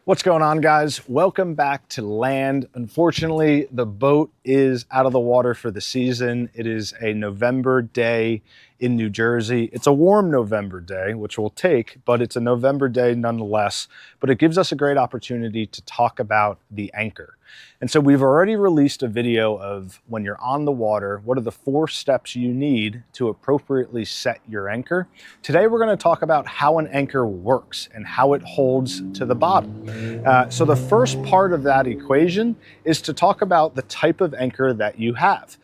What's going on, guys? Welcome back to land. Unfortunately, the boat is out of the water for the season. It is a November day in New Jersey. It's a warm November day, which we'll take, but it's a November day nonetheless. But it gives us a great opportunity to talk about the anchor. And so we've already released a video of when you're on the water, what are the 4 steps you need to appropriately set your anchor. Today, we're going to talk about how an anchor works and how it holds to the bottom. So the first part of that equation is to talk about the type of anchor that you have.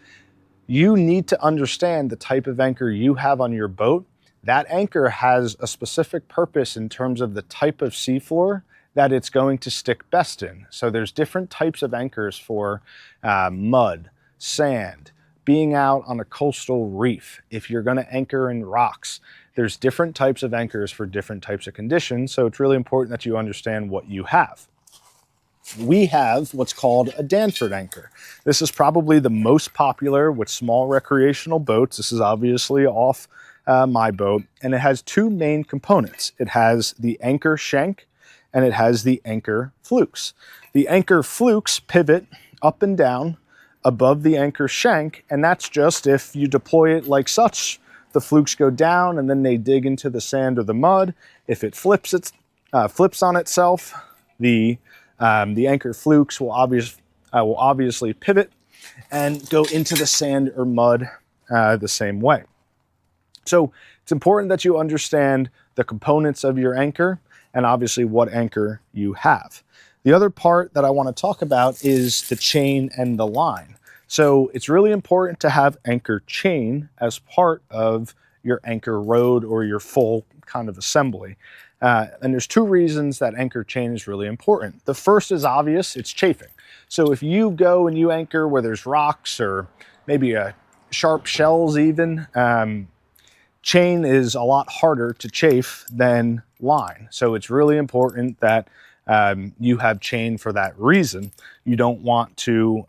You need to understand the type of anchor you have on your boat. That anchor has a specific purpose in terms of the type of seafloor that it's going to stick best in. So there's different types of anchors for mud, sand, being out on a coastal reef. If you're going to anchor in rocks, there's different types of anchors for different types of conditions. So it's really important that you understand what you have. We have what's called a Danford anchor. This is probably the most popular with small recreational boats. This is obviously off my boat, and it has 2 main components. It has the anchor shank and it has the anchor flukes. The anchor flukes pivot up and down above the anchor shank, and that's just if you deploy it like such. The flukes go down and then they dig into the sand or the mud. If it flips on itself, the anchor flukes will obviously pivot and go into the sand or mud the same way. So it's important that you understand the components of your anchor and obviously what anchor you have. The other part that I want to talk about is the chain and the line. So it's really important to have anchor chain as part of your anchor rode or your full kind of assembly. And there's 2 reasons that anchor chain is really important. The first is obvious, it's chafing. So if you go and you anchor where there's rocks or maybe sharp shells even, chain is a lot harder to chafe than line. So it's really important that you have chain for that reason. You don't want to,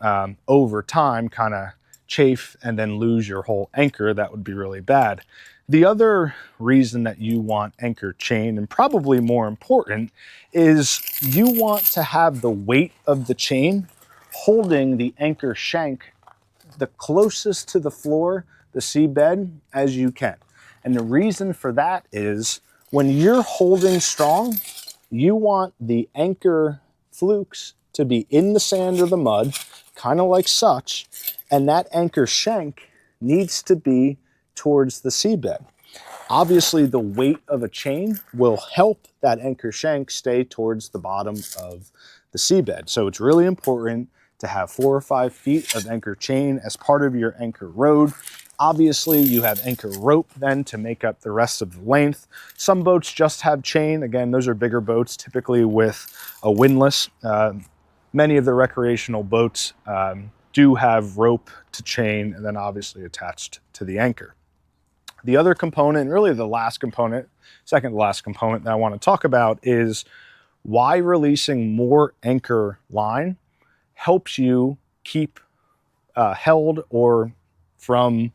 over time, kind of chafe and then lose your whole anchor. That would be really bad. The other reason that you want anchor chain, and probably more important, is you want to have the weight of the chain holding the anchor shank the closest to the floor, the seabed, as you can. And the reason for that is when you're holding strong, you want the anchor flukes to be in the sand or the mud, kind of like such, and that anchor shank needs to be towards the seabed. Obviously, the weight of a chain will help that anchor shank stay towards the bottom of the seabed. So it's really important to have 4 or 5 feet of anchor chain as part of your anchor rode. Obviously, you have anchor rope then to make up the rest of the length. Some boats just have chain. Again, those are bigger boats, typically with a windlass. Many of the recreational boats do have rope to chain and then obviously attached to the anchor. The other component, and really the last component, second to last component that I want to talk about is why releasing more anchor line helps you keep held or from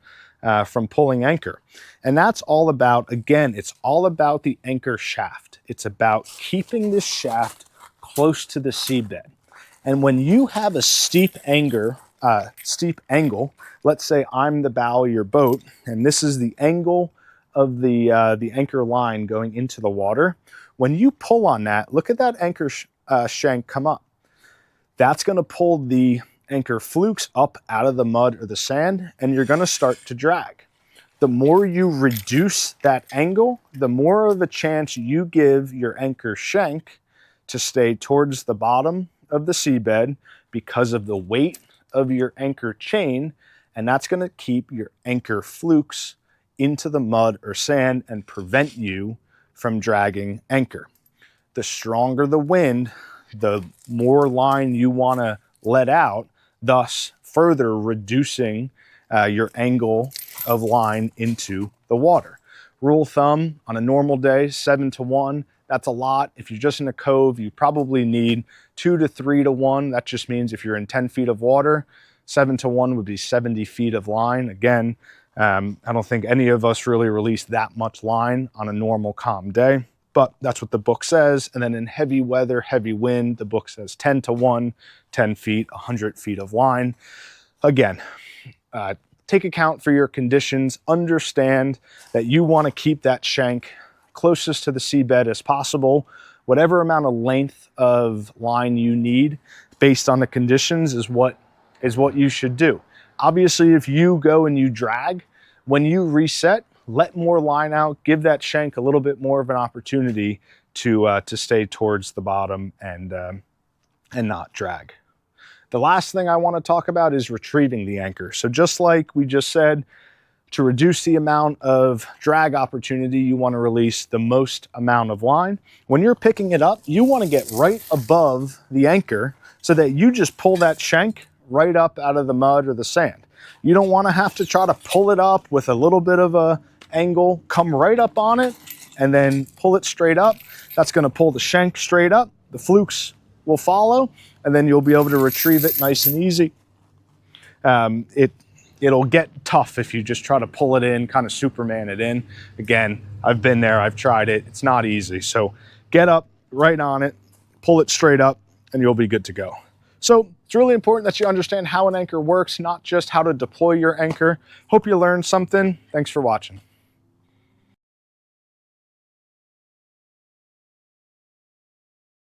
pulling anchor. And that's all about, again, it's all about the anchor shaft. It's about keeping this shaft close to the seabed. And when you have a steep angle, let's say I'm the bow of your boat, and this is the angle of the anchor line going into the water. When you pull on that, look at that anchor shank come up. That's going to pull the anchor flukes up out of the mud or the sand, and you're going to start to drag. The more you reduce that angle, the more of a chance you give your anchor shank to stay towards the bottom of the seabed because of the weight of your anchor chain, and that's going to keep your anchor flukes into the mud or sand and prevent you from dragging anchor. The stronger the wind, the more line you want to let out, thus further reducing your angle of line into the water. Rule of thumb, on a normal day, 7 to 1. That's a lot. If you're just in a cove, you probably need 2 to 3 to 1. That just means if you're in 10 feet of water, 7 to 1 would be 70 feet of line. Again, I don't think any of us really release that much line on a normal calm day. but that's what the book says. And then in heavy weather, heavy wind, the book says 10 to 1, 10 feet, 100 feet of line. Again, take account for your conditions. Understand that you want to keep that shank closest to the seabed as possible. Whatever amount of length of line you need based on the conditions is what you should do. Obviously, if you go and you drag, when you reset, let more line out, give that shank a little bit more of an opportunity to stay towards the bottom and not drag. The last thing I want to talk about is retrieving the anchor. So just like we just said, to reduce the amount of drag opportunity, you want to release the most amount of line. When you're picking it up, you want to get right above the anchor so that you just pull that shank right up out of the mud or the sand. You don't want to have to try to pull it up with a little bit of a angle, come right up on it and then pull it straight up. That's going to pull the shank straight up. The flukes will follow, and then you'll be able to retrieve it nice and easy. It'll get tough if you just try to pull it in, kind of Superman it in. Again, I've been there, I've tried it. It's not easy. So get up right on it, pull it straight up, and you'll be good to go. So it's really important that you understand how an anchor works, not just how to deploy your anchor. Hope you learned something. Thanks for watching.